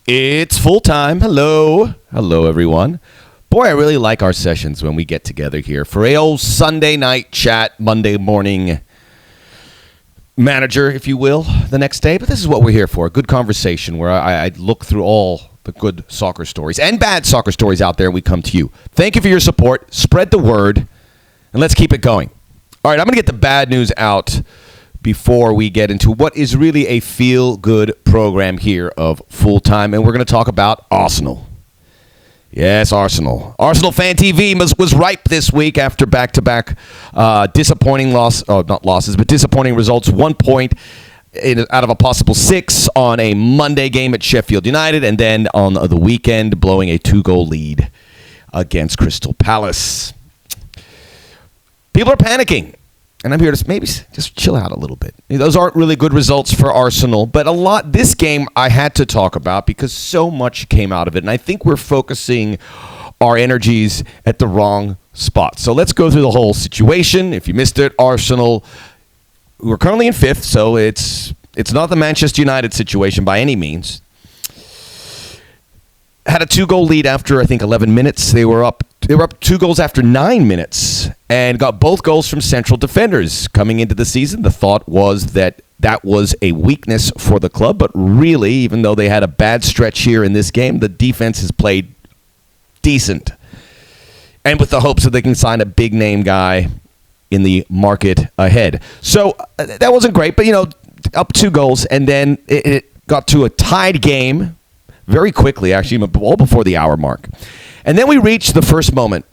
It's full time. Hello. Hello, everyone. Boy, I really like our sessions when we get together here for a old Sunday night chat, Monday morning manager, if you will, the next day. But this is what we're here for, a good conversation where I look through all the good soccer stories and bad soccer stories out there. We come to you. Thank you for your support. Spread the word, and let's keep it going. All right, I'm going to get the bad news out before we get into what is really a feel-good program here of Full Time, and we're going to talk about Arsenal. Yes, Arsenal. Arsenal Fan TV was ripe this week after back-to-back disappointing disappointing results. 1 point out of a possible 6 on a Monday game at Sheffield United, and then on the weekend blowing a 2-goal lead against Crystal Palace. People are panicking. And I'm here to maybe just chill out a little bit. Those aren't really good results for Arsenal, but this game I had to talk about because so much came out of it. And I think we're focusing our energies at the wrong spot. So let's go through the whole situation. If you missed it, Arsenal, we're currently in 5th, so it's not the Manchester United situation by any means. Had a 2-goal lead after, I think, 11 minutes. They were up 2 goals after 9 minutes and got both goals from central defenders. Coming into the season, the thought was that was a weakness for the club, but really, even though they had a bad stretch here in this game, the defense has played decent. And with the hopes that they can sign a big-name guy in the market ahead. So that wasn't great, but, up 2 goals, and then it got to a tied game very quickly, actually, all before the hour mark. And then we reached the first moment.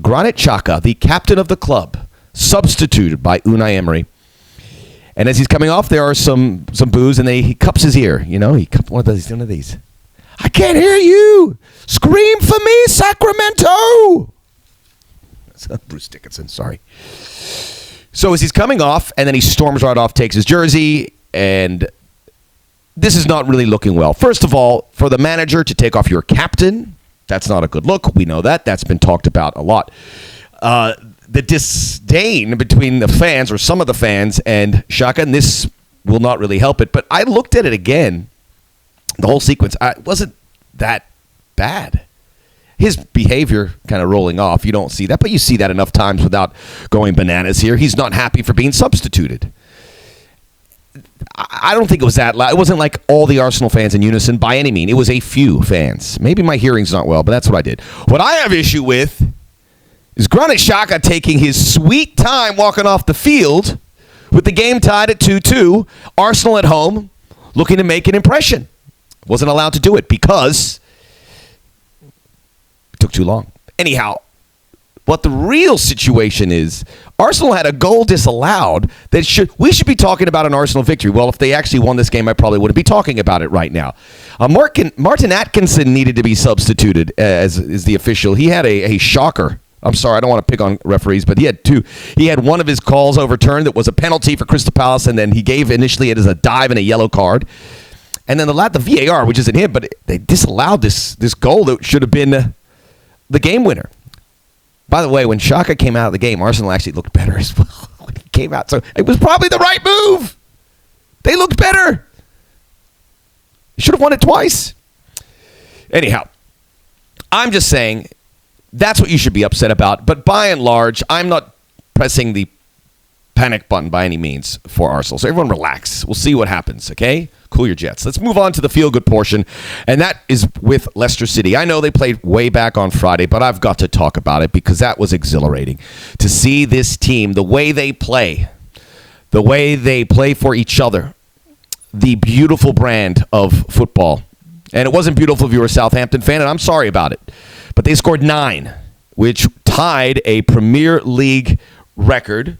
Granit Xhaka, the captain of the club, substituted by Unai Emery. And as he's coming off, there are some boos, and he cups his ear. He cups one of these. I can't hear you. Scream for me, Sacramento. That's Bruce Dickinson, sorry. So as he's coming off, and then he storms right off, takes his jersey, and this is not really looking well. First of all, for the manager to take off your captain, that's not a good look. We know that. That's been talked about a lot. The disdain between the fans, or some of the fans, and Xhaka, and this will not really help it, but I looked at it again, the whole sequence. It wasn't that bad. His behavior kind of rolling off, you don't see that, but you see that enough times without going bananas here. He's not happy for being substituted. I don't think it was that loud. It wasn't like all the Arsenal fans in unison by any means. It was a few fans. Maybe my hearing's not well, but that's what I did. What I have issue with is Granit Xhaka taking his sweet time walking off the field with the game tied at 2-2. Arsenal at home looking to make an impression. Wasn't allowed to do it because it took too long. Anyhow, what the real situation is, Arsenal had a goal disallowed that we should be talking about an Arsenal victory. Well, if they actually won this game, I probably wouldn't be talking about it right now. Martin Atkinson needed to be substituted as the official. He had a shocker. I'm sorry, I don't want to pick on referees, but he had 2. He had one of his calls overturned that was a penalty for Crystal Palace, and then he gave initially it as a dive and a yellow card. And then the VAR, which isn't him, but they disallowed this goal that should have been the game winner. By the way, when Xhaka came out of the game, Arsenal actually looked better as well when he came out. So it was probably the right move. They looked better. They should have won it twice. Anyhow, I'm just saying that's what you should be upset about. But by and large, I'm not pressing the panic button by any means for Arsenal. So everyone relax. We'll see what happens, okay? Cool your jets. Let's move on to the feel-good portion, and that is with Leicester City. I know they played way back on Friday, but I've got to talk about it because that was exhilarating. To see this team, the way they play for each other, the beautiful brand of football. And it wasn't beautiful if you were a Southampton fan, and I'm sorry about it. But they scored 9, which tied a Premier League record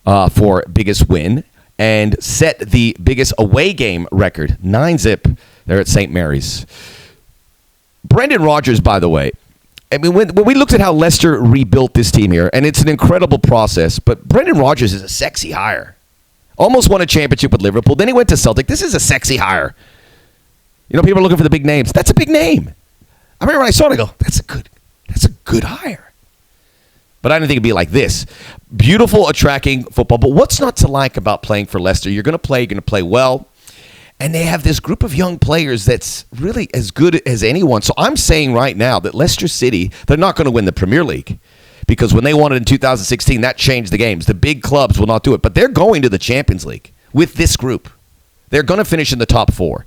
for biggest win and set the biggest away game record, 9-0 there at St. Mary's. Brendan Rodgers, by the way, I mean, when we looked at how Leicester rebuilt this team here, and it's an incredible process, but Brendan Rodgers is a sexy hire. Almost won a championship with Liverpool. Then he went to Celtic. This is a sexy hire. You know, people are looking for the big names. That's a big name. I remember when I saw it, I go, that's a good hire. But I didn't think it'd be like this. Beautiful, attracting football. But what's not to like about playing for Leicester? You're going to play well. And they have this group of young players that's really as good as anyone. So I'm saying right now that Leicester City, they're not going to win the Premier League. Because when they won it in 2016, that changed the games. The big clubs will not do it. But they're going to the Champions League with this group. They're going to finish in the top 4.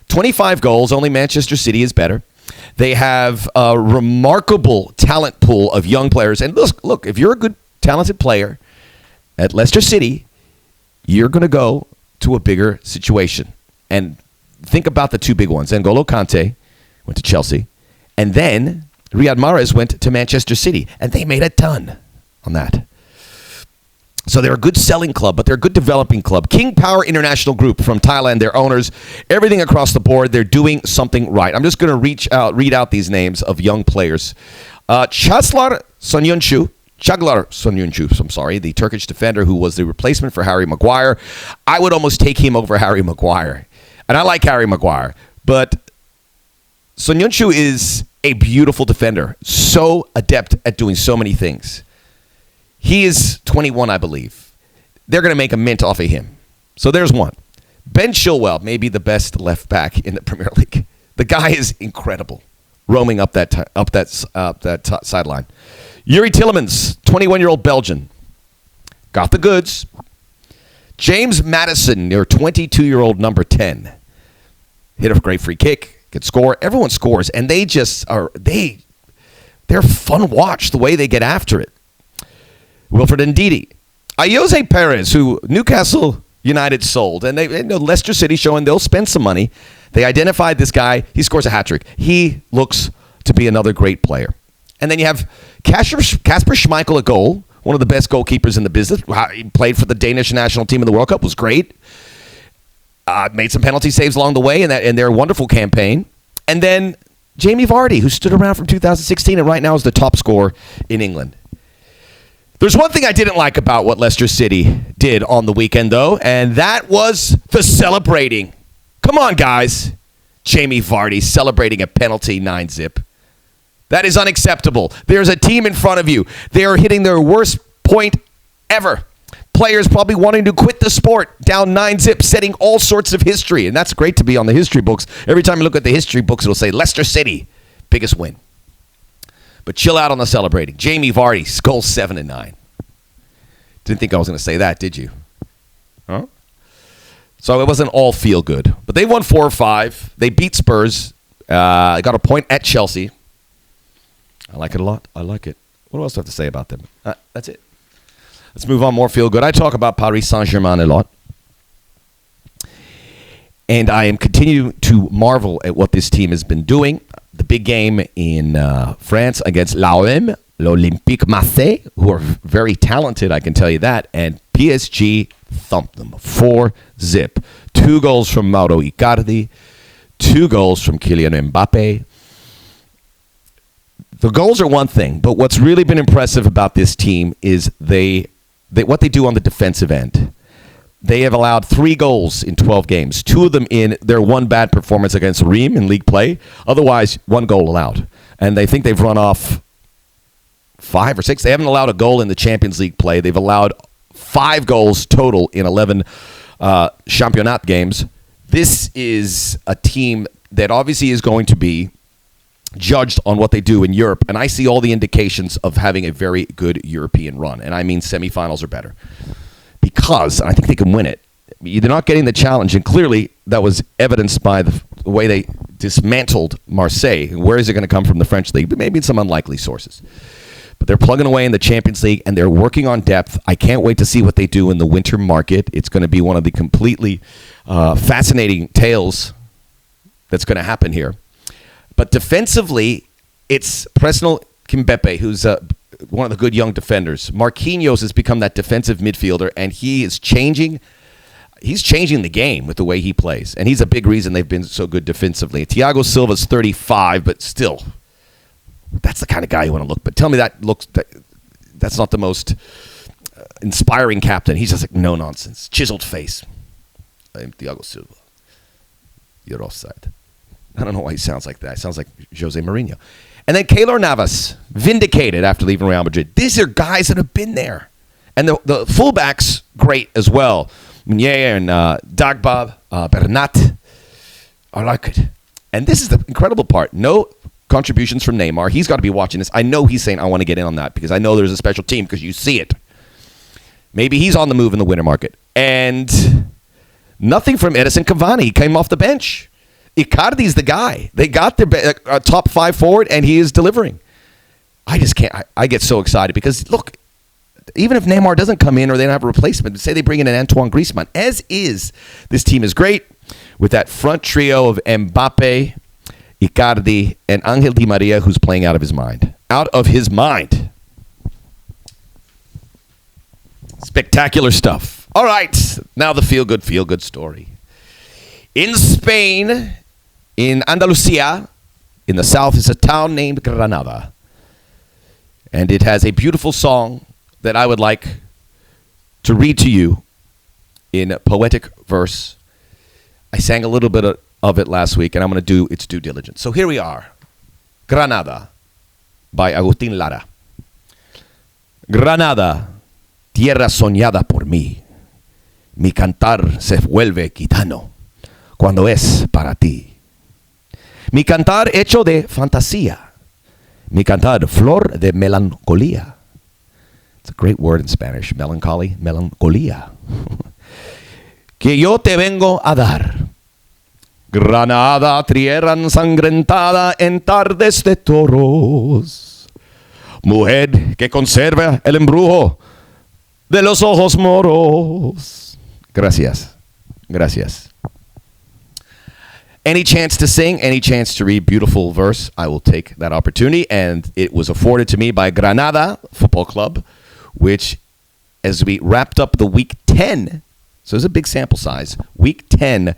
25 goals, only Manchester City is better. They have a remarkable talent pool of young players. And look, if you're a good, talented player at Leicester City, you're going to go to a bigger situation. And think about the two big ones. N'Golo Kante went to Chelsea. And then Riyad Mahrez went to Manchester City, and they made a ton on that. So they're a good selling club, but they're a good developing club. King Power International Group from Thailand, their owners, everything across the board, they're doing something right. I'm just going to read out these names of young players. Chaglar Soyuncu, I'm sorry, the Turkish defender who was the replacement for Harry Maguire. I would almost take him over Harry Maguire. And I like Harry Maguire, but Soyuncu is a beautiful defender, so adept at doing so many things. He is 21, I believe. They're going to make a mint off of him. So there's one. Ben Chilwell may be the best left back in the Premier League. The guy is incredible, roaming up that sideline. Yuri Tillemans, 21-year-old Belgian, got the goods. James Maddison, their 22-year-old number 10, hit a great free kick, could score. Everyone scores, and they just are they're fun watch the way they get after it. Wilfred Ndidi. Ayoze Perez, who Newcastle United sold, and they Leicester City showing they'll spend some money. They identified this guy. He scores a hat trick. He looks to be another great player. And then you have Kasper Schmeichel at goal, one of the best goalkeepers in the business. He played for the Danish national team in the World Cup, was great. Made some penalty saves along the way in their wonderful campaign. And then Jamie Vardy, who stood around from 2016 and right now is the top scorer in England. There's one thing I didn't like about what Leicester City did on the weekend, though, and that was the celebrating. Come on, guys. Jamie Vardy celebrating a penalty 9-zip. That is unacceptable. There's a team in front of you. They are hitting their worst point ever. Players probably wanting to quit the sport, down 9-zip, setting all sorts of history. And that's great to be on the history books. Every time you look at the history books, it'll say Leicester City, biggest win. But chill out on the celebrating. Jamie Vardy, goal 7 and 9. Didn't think I was going to say that, did you? Huh? So it wasn't all feel good. But they won 4-5. They beat Spurs. Got a point at Chelsea. I like it a lot. I like it. What else do I have to say about them? That's it. Let's move on. More feel good. I talk about Paris Saint-Germain a lot. And I am continuing to marvel at what this team has been doing. The big game in France against l'OM, l'Olympique Marseille, who are very talented, I can tell you that. And PSG thumped them 4-zip. 2 goals from Mauro Icardi, 2 goals from Kylian Mbappe. The goals are one thing, but what's really been impressive about this team is what they do on the defensive end. They have allowed 3 goals in 12 games, 2 of them in their one bad performance against Reims in league play. Otherwise, 1 goal allowed. And they think they've run off 5 or 6. They haven't allowed a goal in the Champions League play. They've allowed 5 goals total in 11 Championat games. This is a team that obviously is going to be judged on what they do in Europe. And I see all the indications of having a very good European run. And I mean semifinals or better. Because, and I think they can win it, they're not getting the challenge. And clearly, that was evidenced by the way they dismantled Marseille. Where is it going to come from the French league? But maybe it's some unlikely sources. But they're plugging away in the Champions League, and they're working on depth. I can't wait to see what they do in the winter market. It's going to be one of the completely fascinating tales that's going to happen here. But defensively, it's Presnel Kimpembe, who's one of the good young defenders. Marquinhos has become that defensive midfielder, and he is changing. He's changing the game with the way he plays, and he's a big reason they've been so good defensively. Thiago Silva's 35, but still, that's the kind of guy you want to look. But tell me that's not the most inspiring captain. He's just like no nonsense, chiseled face. I'm Thiago Silva. You're offside. I don't know why he sounds like that. He sounds like Jose Mourinho. And then Keylor Navas, vindicated after leaving Real Madrid. These are guys that have been there. And the fullbacks, great as well. Meunier and Dagba, Bernat. I like it. And this is the incredible part. No contributions from Neymar. He's got to be watching this. I know he's saying, I want to get in on that because I know there's a special team because you see it. Maybe he's on the move in the winter market. And nothing from Edison Cavani. He came off the bench. Icardi's the guy. They got their top 5 forward, and he is delivering. I just can't. I get so excited because, look, even if Neymar doesn't come in or they don't have a replacement, say they bring in an Antoine Griezmann, as is, this team is great with that front trio of Mbappe, Icardi, and Angel Di Maria, who's playing out of his mind. Out of his mind. Spectacular stuff. All right, now the feel-good story. In Spain, in Andalusia, in the south, is a town named Granada. And it has a beautiful song that I would like to read to you in poetic verse. I sang a little bit of it last week, and I'm going to do its due diligence. So here we are. Granada by Agustín Lara. Granada, tierra soñada por mí. Mi cantar se vuelve gitano cuando es para ti. Mi cantar hecho de fantasía. Mi cantar flor de melancolía. It's a great word in Spanish. Melancholy, melancolía. Que yo te vengo a dar. Granada, tierra ensangrentada en tardes de toros. Mujer que conserva el embrujo de los ojos moros. Gracias. Gracias. Any chance to sing, any chance to read beautiful verse, I will take that opportunity. And it was afforded to me by Granada Football Club, which, as we wrapped up the week 10, so it's a big sample size, week 10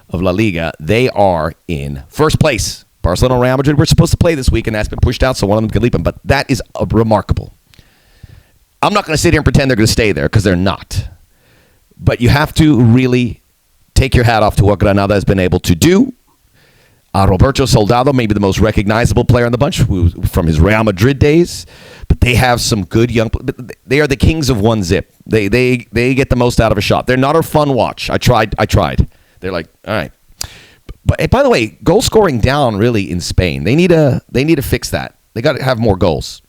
of La Liga, they are in first place. Barcelona and Real Madrid were supposed to play this week, and that's been pushed out, so one of them can leap them. But that is remarkable. I'm not going to sit here and pretend they're going to stay there, because they're not. But you have to really take your hat off to what Granada has been able to do. Roberto Soldado, maybe the most recognizable player in the bunch from his Real Madrid days. But they have some good young. They are the kings of one zip. They get the most out of a shot. They're not a fun watch. I tried. They're like, all right. But by the way, goal scoring down really in Spain. They need to fix that. They got to have more goals.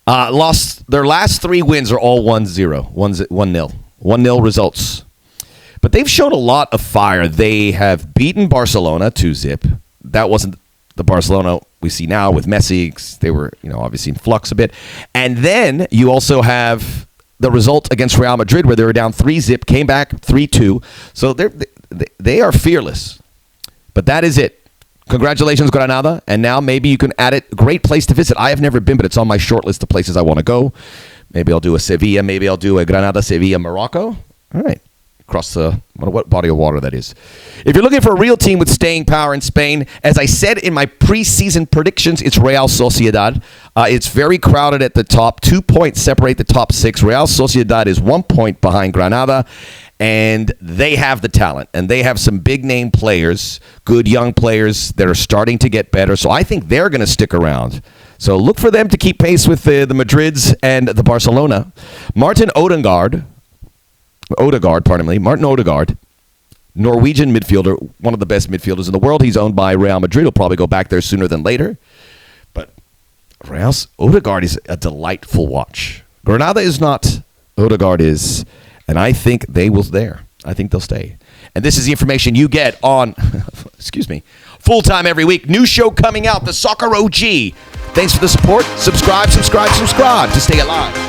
Lost their last 3 wins are all 1-0, 1-0, 1-0 results. But they've shown a lot of fire. They have beaten Barcelona 2-0. That wasn't the Barcelona we see now with Messi. They were, obviously in flux a bit. And then you also have the result against Real Madrid where they were down 3-0, came back 3-2. So they are fearless. But that is it. Congratulations, Granada. And now maybe you can add it. Great place to visit. I have never been, but it's on my short list of places I want to go. Maybe I'll do a Sevilla. Maybe I'll do a Granada, Sevilla, Morocco. All right. Across the, what body of water that is. If you're looking for a real team with staying power in Spain, as I said in my preseason predictions, it's Real Sociedad. It's very crowded at the top. 2 points separate the top 6. Real Sociedad is 1 point behind Granada, and they have the talent, and they have some big-name players, good young players that are starting to get better, so I think they're going to stick around. So look for them to keep pace with the Madrids and the Barcelona. Martin Odegaard, Norwegian midfielder, one of the best midfielders in the world. He's owned by Real Madrid. He'll probably go back there sooner than later. But Odegaard is a delightful watch. Granada is not. Odegaard is. And I think they will there. I think they'll stay. And this is the information you get on, full time every week. New show coming out, the Soccer OG. Thanks for the support. Subscribe to stay alive.